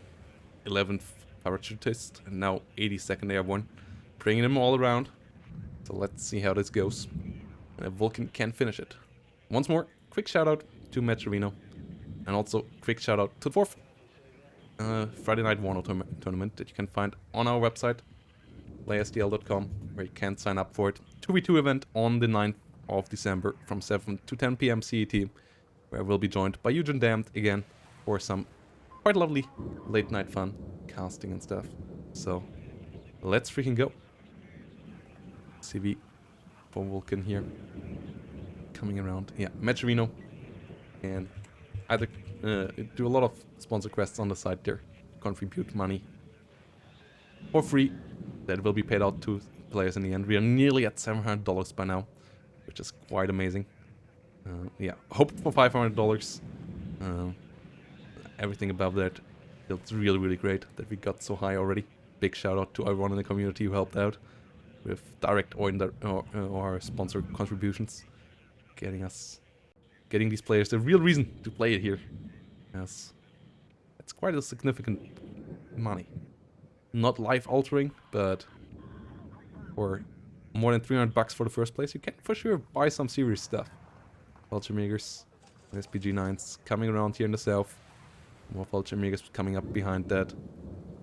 11th parachutist, and now 82nd airborne, bringing them all around. So let's see how this goes. Vulcan can finish it. Once more, quick shout out to Matt Trevino, and also quick shout out to the 4th Friday Night WARNO tournament that you can find on our website, playsdl.com, where you can sign up for it. 2v2 event on the 9th of December from 7 to 10 p.m. CET, where we'll be joined by Eugen Damned again for some quite lovely late night fun, casting and stuff. So let's freaking go. CV for Vulcan here. Coming around. Yeah, Metrino. And either do a lot of sponsor quests on the side there. Contribute money for free. That will be paid out to players in the end. We are nearly at $700 by now, which is quite amazing. Yeah, hope for $500. Everything above that feels really, really great that we got so high already. Big shout out to everyone in the community who helped out with direct or sponsor contributions, getting these players the real reason to play it here. Yes, it's quite a significant money. Not life altering, but for more than $300 for the first place, you can for sure buy some serious stuff. Fallschirmjägers, SPG-9s coming around here in the south. More Fallschirmjägers coming up behind that.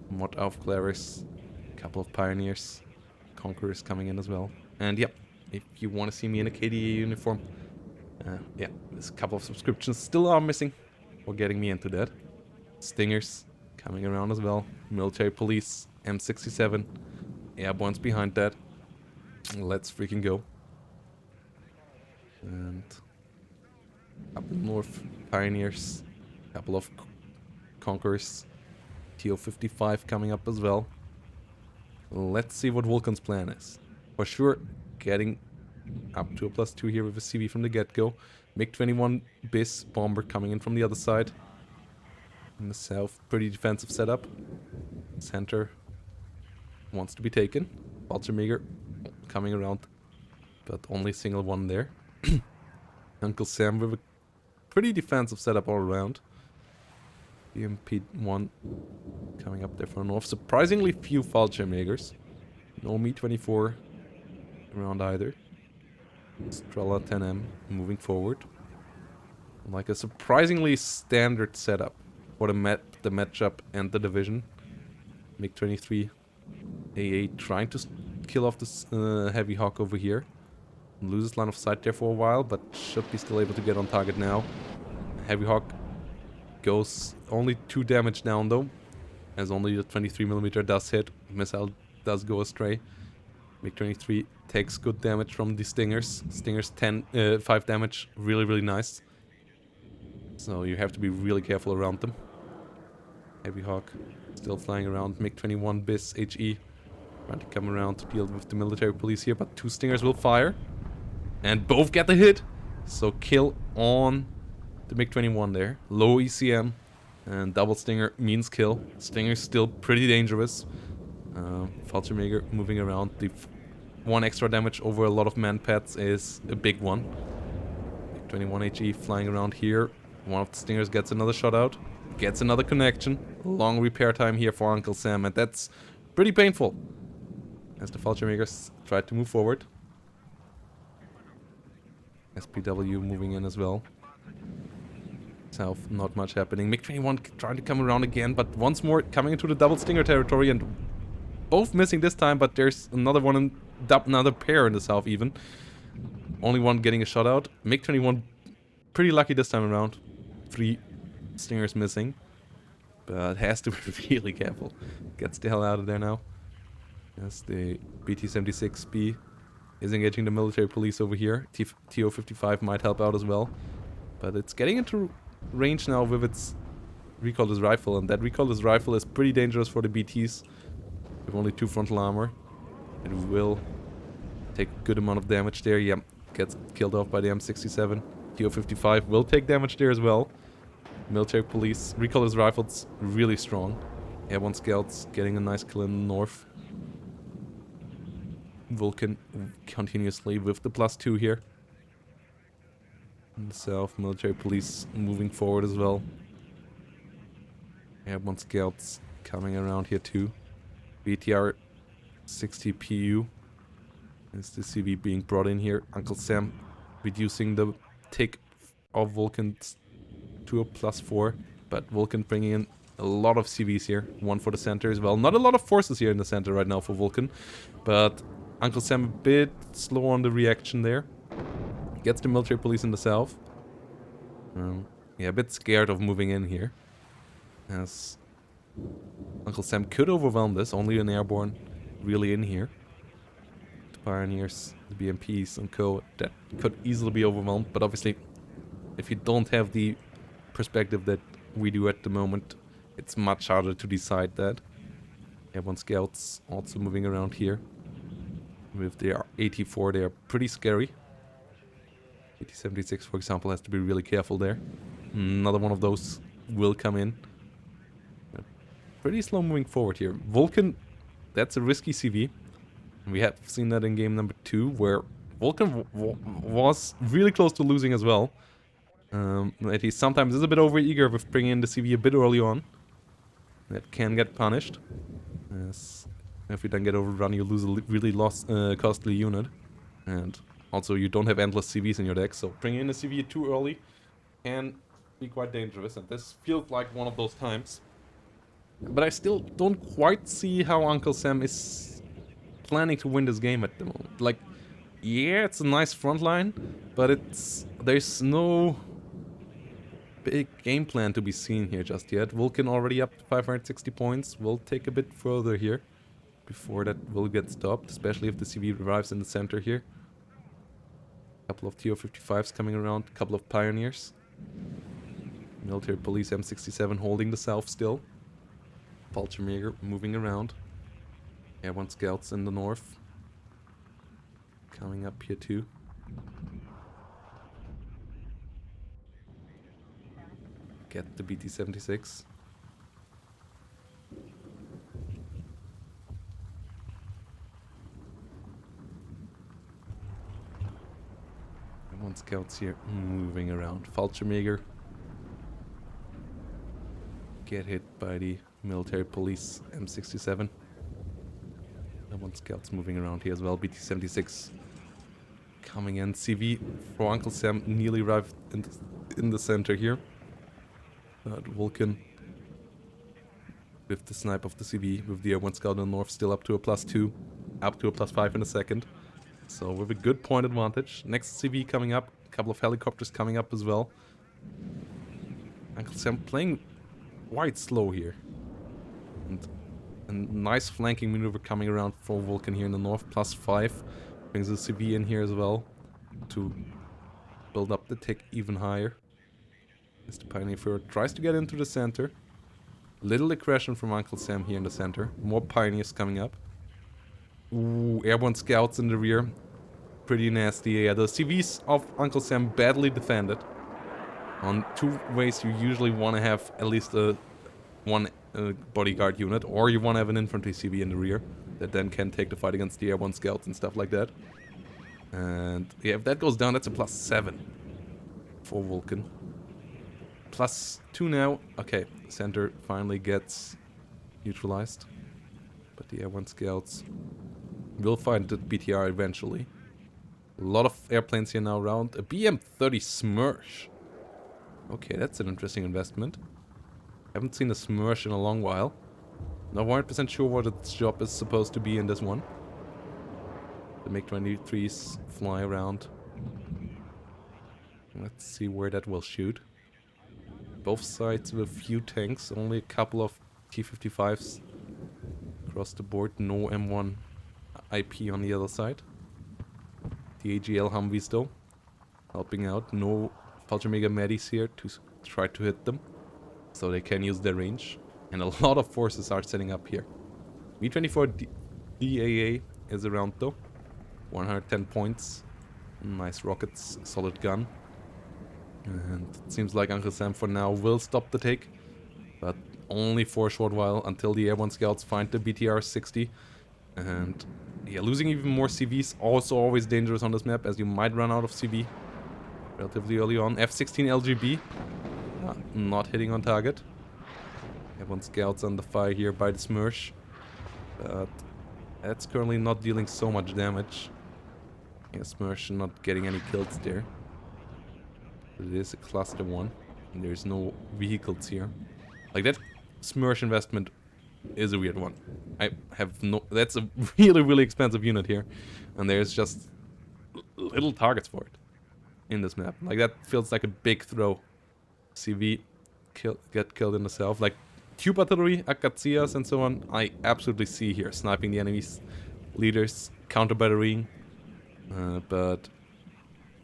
Mod Aufklärers, a couple of Pioneers, Conquerors coming in as well. And yeah, if you want to see me in a KDA uniform, yeah, there's a couple of subscriptions still are missing for getting me into that. Stingers coming around as well. Military police, M67, airbornes behind that. Let's freaking go. And up north, Pioneers, a couple of Conquerors, TO-55 coming up as well. Let's see what Vulcan's plan is. For sure, getting up to a +2 here with a CV from the get-go. MiG-21 BIS bomber coming in from the other side. In the south, pretty defensive setup. Center wants to be taken. Fallschirmjäger coming around, but only a single one there. Uncle Sam with a pretty defensive setup all around. BMP-1 coming up there from the north. Surprisingly few Fallschirmjägers. No Mi-24 around either. Strela 10M moving forward. Like a surprisingly standard setup for the matchup and the division. MiG-23 AA trying to kill off this Heavy Hawk over here. Loses line of sight there for a while, but should be still able to get on target now. Heavy Hawk goes only 2 damage down though, as only the 23mm does hit. Missile does go astray. MiG-23 takes good damage from the Stingers. Stingers 5 damage, really, really nice. So you have to be really careful around them. Heavy Hawk still flying around. MiG-21 BIS HE trying to come around to deal with the military police here, but 2 Stingers will fire. And both get the hit. So kill on the MiG-21 there. Low ECM. And double Stinger means kill. Stinger's still pretty dangerous. Fallschirmjäger moving around. The 1 extra damage over a lot of man pads is a big one. MiG-21 HE flying around here. One of the Stingers gets another shot out. Gets another connection. Long repair time here for Uncle Sam. And that's pretty painful, as the Fallschirmjägers try to move forward. SPW moving in as well. South, not much happening. MiG-21 trying to come around again, but once more coming into the double Stinger territory, and both missing this time, but there's another one, another pair in the south even. Only one getting a shot out. MiG-21 pretty lucky this time around. 3 Stingers missing. But has to be really careful. Gets the hell out of there now. As the BT-76B is engaging the military police over here. TO-55 might help out as well. But it's getting into range now with its recoilless rifle. And that recoilless rifle is pretty dangerous for the BTs. With only 2 frontal armor. It will take a good amount of damage there. Yeah, gets killed off by the M67. TO-55 will take damage there as well. Military police, recoilless rifles, really strong. Airborne scouts getting a nice kill in the north. Vulcan continuously with the +2 here. In the south, military police moving forward as well. Airborne scouts coming around here too. BTR 60 PU is the CV being brought in here. Uncle Sam reducing the tick of Vulcans to a +4, but Vulcan bringing in a lot of CVs here. One for the center as well. Not a lot of forces here in the center right now for Vulcan, but Uncle Sam a bit slow on the reaction there. Gets the military police in the south. Yeah, a bit scared of moving in here, as Uncle Sam could overwhelm this. Only an airborne really in here. The Pioneers, the BMPs and co, that could easily be overwhelmed, but obviously if you don't have the perspective that we do at the moment, it's much harder to decide that. Airborne scouts also moving around here. With their 84, they are pretty scary. 8076, for example, has to be really careful there. Another one of those will come in. Pretty slow moving forward here. Vulcan, that's a risky CV. We have seen that in game number 2, where Vulcan was really close to losing as well. That he sometimes is a bit overeager with bringing in the CV a bit early on. That can get punished. Yes. If you then get overrun, you lose a really costly unit. And also you don't have endless CVs in your deck, so bringing in a CV too early can be quite dangerous. And this feels like one of those times. But I still don't quite see how Uncle Sam is planning to win this game at the moment. Like, yeah, it's a nice front line, but there's no big game plan to be seen here just yet. Vulcan already up to 560 points. Will take a bit further here before that will get stopped, especially if the CV arrives in the center here. A couple of TO-55s coming around, a couple of Pioneers. Military police M67 holding the south still. Fallschirmjäger moving around. Airborne scouts in the north. Coming up here too. Get the BT-76. Airborne scouts here moving around. Fallschirmjäger get hit by the military police M67. Airborne scouts moving around here as well. BT-76 coming in. CV for Uncle Sam nearly arrived in the center here. But Vulcan with the snipe of the CV, with the airborne scout in the north still up to a +2, up to a +5 in a second. So with a good point advantage. Next CV coming up, a couple of helicopters coming up as well. Uncle Sam playing quite slow here. And a nice flanking maneuver coming around for Vulcan here in the north, +5. Brings the CV in here as well to build up the tick even higher. As the Pioneer Führer tries to get into the center. Little aggression from Uncle Sam here in the center. More Pioneers coming up. Ooh, airborne scouts in the rear. Pretty nasty. Yeah, the CVs of Uncle Sam badly defended. On 2 ways you usually want to have at least one bodyguard unit, or you want to have an infantry CV in the rear that then can take the fight against the airborne scouts and stuff like that. And yeah, if that goes down, that's a +7 for Vulcan. +2 now. Okay, center finally gets neutralized. But the airborne scouts will find the BTR eventually. A lot of airplanes here now around. A BM-30 Smersh. Okay, that's an interesting investment. Haven't seen a Smersh in a long while. Not 100% sure what its job is supposed to be in this one. The MiG-23s fly around. Let's see where that will shoot. Both sides with a few tanks, only a couple of T-55s across the board. No M1 IP on the other side. The AGL Humvees though, helping out. No Vulcan Mega Medis here to try to hit them, so they can use their range. And a lot of forces are setting up here. Mi-24 DAA is around though. 110 points. Nice rockets, solid gun. And it seems like Uncle Sam for now will stop the take, but only for a short while until the airborne scouts find the BTR-60. And yeah, losing even more CVs also always dangerous on this map, as you might run out of CV relatively early on. F-16 LGB not hitting on target. Airborne scouts under fire here by the Smersh, but that's currently not dealing so much damage. Yeah, Smersh not getting any kills there. It is a cluster one, and there's no vehicles here. Like, that Smersh investment is a weird one. I have no... That's a really expensive unit here, and there's just little targets for it in this map. Like, that feels like a big throw. CV get killed in itself. Like, tube artillery, Akatsias and so on, I absolutely see here. Sniping the enemy's leaders, counter-batterying. But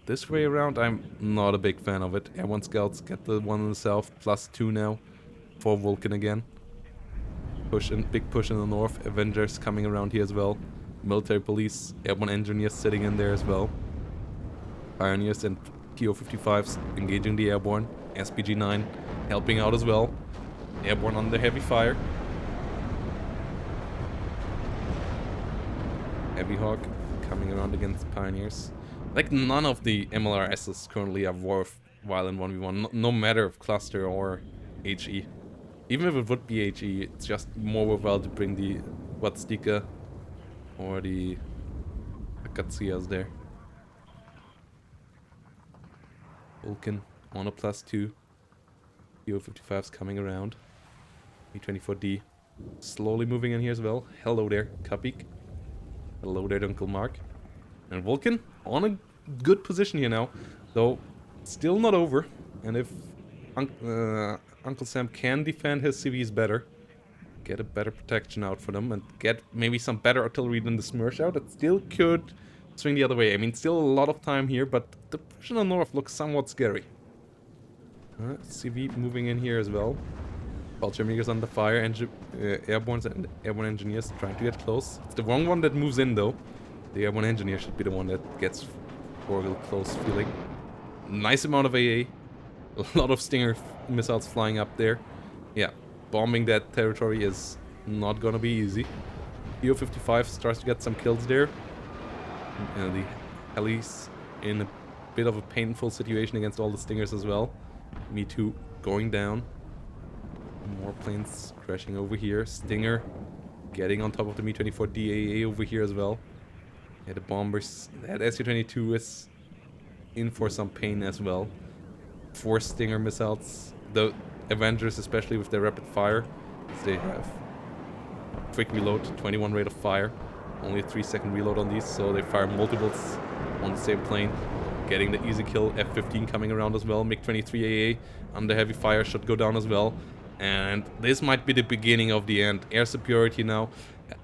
this way around, I'm not a big fan of it. Airborne scouts get the one in the south, +2 now for Vulcan again. Big push in the north. Avengers coming around here as well. Military police, airborne engineers sitting in there as well. Pioneers and TO-55s engaging the airborne. SPG-9 helping out as well. Airborne under heavy fire. Heavy Hawk coming around against Pioneers. Like, none of the MLRSs currently are worthwhile in 1v1, no matter if cluster or HE. Even if it would be HE, it's just more worthwhile to bring the Watstika or the Akatsias there. Vulcan on a +2. TO-55s coming around. Mi-24D slowly moving in here as well. Hello there, Kapik. Hello there, Uncle Mark. And Vulcan on a good position here now, though still not over. And if Uncle Sam can defend his CVs better, get a better protection out for them, and get maybe some better artillery than the Smersh out, it still could swing the other way. I mean, still a lot of time here, but the push in the north looks somewhat scary. CV moving in here as well. Vulture under fire, airborne and airborne engineers trying to get close. It's the wrong one that moves in though. The airborne engineer should be the one that gets for a close feeling. Nice amount of AA. A lot of Stinger missiles flying up there. Yeah, bombing that territory is not gonna be easy. TO-55 starts to get some kills there. The helis in a bit of a painful situation against all the Stingers as well. Me too, going down. More planes crashing over here. Stinger getting on top of the Mi-24 DAA over here as well. Yeah, the bombers. That Su-22 is in for some pain as well. 4 Stinger missiles. The Avengers, especially with their rapid fire, they have quick reload, 21 rate of fire. Only a 3-second reload on these, so they fire multiples on the same plane. Getting the easy kill. F-15 coming around as well. MiG-23 AA under heavy fire should go down as well. And this might be the beginning of the end. Air superiority now.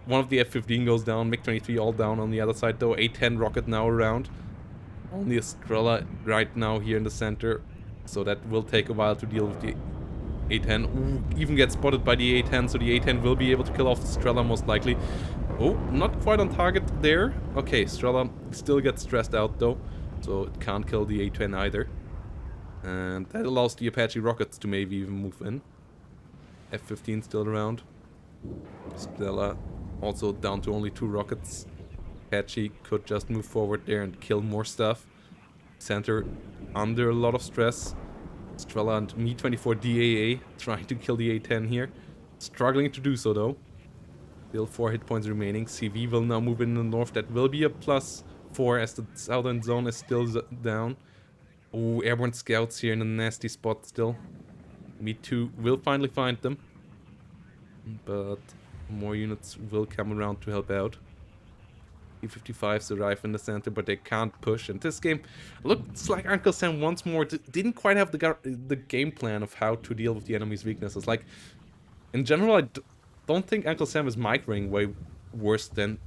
One of the F-15 goes down. MiG-23 all down on the other side though. A-10 rocket now around. Only Estrella right now here in the center. So that will take a while to deal with the A-10. Ooh, even get spotted by the A-10. So the A-10 will be able to kill off the Estrella most likely. Oh, not quite on target there. Okay, Estrella still gets stressed out though. So it can't kill the A-10 either. And that allows the Apache rockets to maybe even move in. F-15 still around. Stella also down to only 2 rockets. Apache could just move forward there and kill more stuff. Center under a lot of stress. Strela and Mi-24 DAA trying to kill the A-10 here. Struggling to do so though. Still 4 hit points remaining. CV will now move in the north. That will be a +4 as the southern zone is still down. Oh, airborne scouts here in a nasty spot still. Me too will finally find them. But More units will come around to help out. T-55s arrive in the center, but they can't push. And this game looks like Uncle Sam once more didn't quite have the game plan of how to deal with the enemy's weaknesses. Like, in general, I don't think Uncle Sam is microing way worse than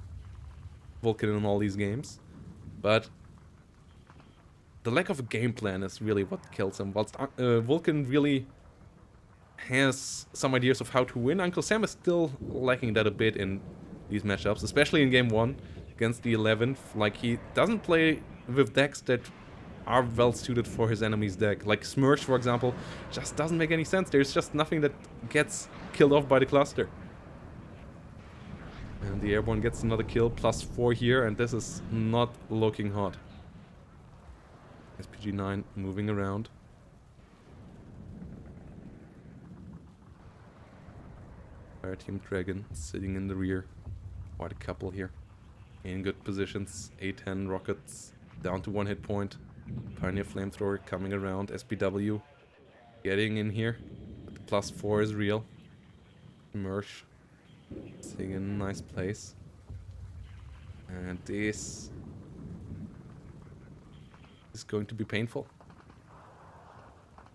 Vulcan in all these games. But the lack of a game plan is really what kills him. Whilst Vulcan really has some ideas of how to win, Uncle Sam is still lacking that a bit in these matchups, especially in game 1 against the 11th. Like, he doesn't play with decks that are well suited for his enemy's deck. Like Smirch, for example, just doesn't make any sense. There's just nothing that gets killed off by the cluster. And the airborne gets another kill, +4 here, and this is not looking hot. SPG-9 moving around. Fire Team Dragon sitting in the rear. Quite a couple here. In good positions. A-10 rockets down to 1 hit point. Pioneer Flamethrower coming around. SPW getting in here. But the +4 is real. Mersh sitting in a nice place. And this is going to be painful.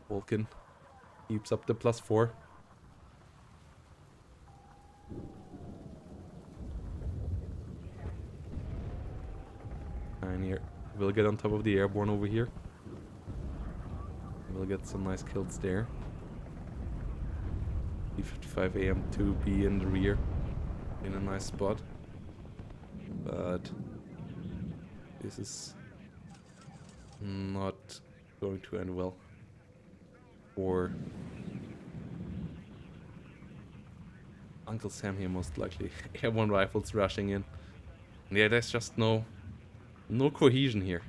Vulcan keeps up the +4. Pioneer will get on top of the airborne over here. We'll get some nice kills there. T-55AM to be in the rear in a nice spot. But this is not going to end well for Uncle Sam here, most likely. Airborne rifles rushing in. And yeah, there's just no cohesion here.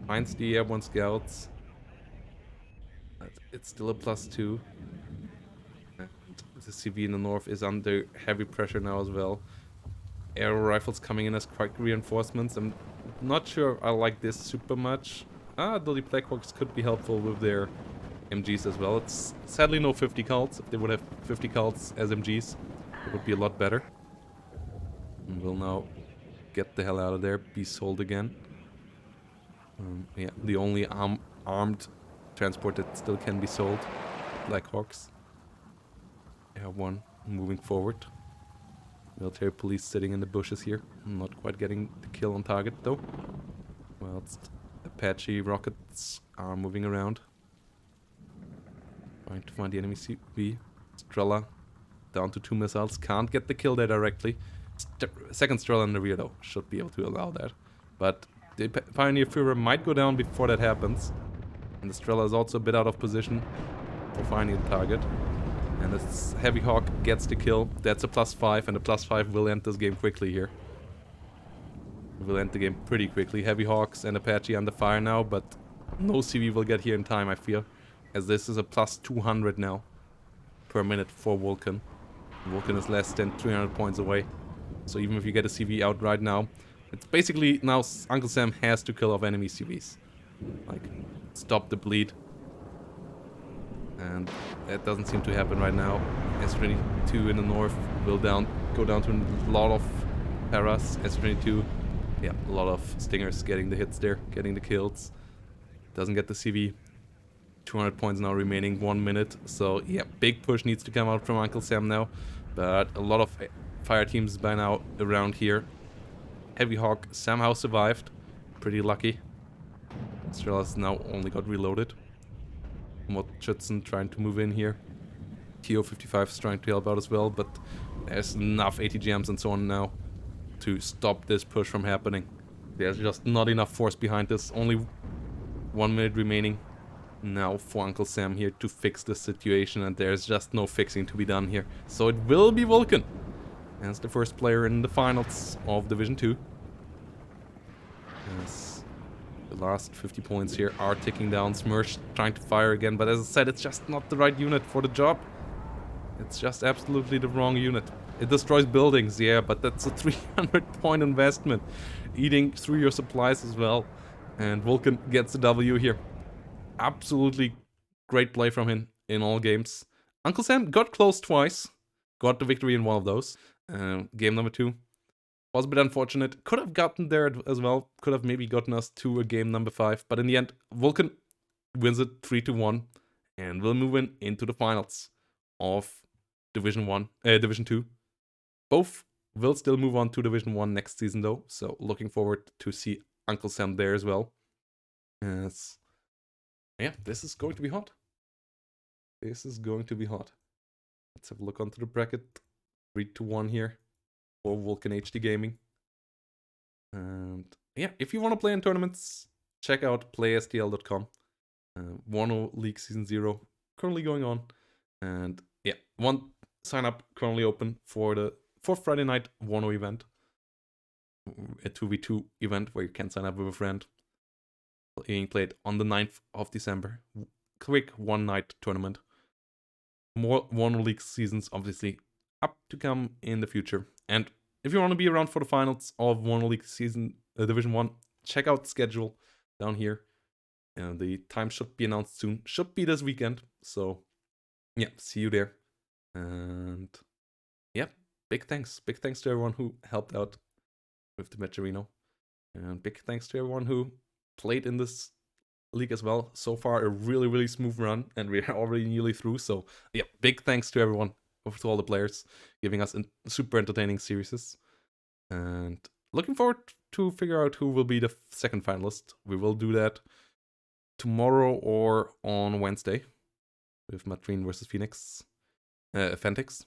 Finds the airborne scouts. But it's still a +2. And the CV in the north is under heavy pressure now as well. Aero rifles coming in as quick reinforcements. I'm not sure I like this super much. Though the Blackhawks could be helpful with their MGs as well. It's sadly no 50 cults. If they would have 50 cults as MGs, it would be a lot better. And we'll now get the hell out of there, be sold again. Yeah, the only armed transport that still can be sold. Blackhawks. Air1 moving forward. Military police sitting in the bushes here. Not quite getting the kill on target though. Whilst Apache rockets are moving around. Trying to find the enemy CV. Strela down to 2 missiles. Can't get the kill there directly. Second Strela in the rear though. Should be able to allow that. But the Pioneer Führer might go down before that happens. And the Strela is also a bit out of position for finding the target. And this Heavy Hawk gets the kill. That's a +5, and the +5 will end this game quickly here. Will end the game pretty quickly. Heavy Hawks and Apache under fire now, but no CV will get here in time, I fear. As this is a +200 now per minute for Vulcan. Vulcan is less than 300 points away. So even if you get a CV out right now, it's basically now Uncle Sam has to kill off enemy CVs. Like, stop the bleed. And that doesn't seem to happen right now. S-22 in the north will go down to a lot of paras. S-22, yeah, a lot of stingers getting the hits there, getting the kills. Doesn't get the CV. 200 points now remaining, 1 minute. So yeah, big push needs to come out from Uncle Sam now. But a lot of fire teams by now around here. Heavy Hawk somehow survived. Pretty lucky. Strela's now only got reloaded. Schützen trying to move in here. TO-55 is trying to help out as well, but there's enough ATGMs and so on now to stop this push from happening. There's just not enough force behind this. Only 1 minute remaining now for Uncle Sam here to fix this situation, and there's just no fixing to be done here. So it will be Vulcan as the first player in the finals of Division 2. As the last 50 points here are ticking down. Smirch trying to fire again, but as I said, it's just not the right unit for the job. It's just absolutely the wrong unit. It destroys buildings, yeah, but that's a 300 point investment. Eating through your supplies as well. And Vulcan gets the W here. Absolutely great play from him in all games. Uncle Sam got close twice. got the victory in one of those. Game number 2 was a bit unfortunate. Could have gotten there as well. Could have maybe gotten us to a game number 5. But in the end, Vulcan wins it 3-1. And we'll move into the finals of Division 2. Both will still move on to Division 1 next season though. So looking forward to see Uncle Sam there as well. Yeah, this is going to be hot. This is going to be hot. Let's have a look onto the bracket. 3-1 here for Vulcan HD Gaming. And yeah, if you want to play in tournaments, check out playstl.com. WARNO League Season 0 currently going on. And yeah, one sign up currently open for the 4th Friday night WARNO event. A 2v2 event where you can sign up with a friend. Being played on the 9th of December. Quick one-night tournament. More WARNO League seasons, obviously, up to come in the future. And if you want to be around for the finals of WARNO League season Division 1, check out the schedule down here. The time should be announced soon. Should be this weekend. So, yeah, see you there. And, yeah, big thanks. Big thanks to everyone who helped out with the Matcherino. And big thanks to everyone who played in this league as well. So far, a really, really smooth run, and we're already nearly through. So, yeah, big thanks to everyone, to all the players, giving us super entertaining series. And looking forward to figure out who will be the second finalist. We will do that tomorrow or on Wednesday with Matrine versus Fentix.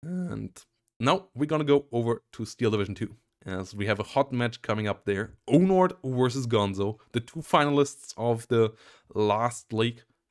And now we're gonna go over to Steel Division 2. As we have a hot match coming up there. Onord versus Gonzo, the 2 finalists of the last league.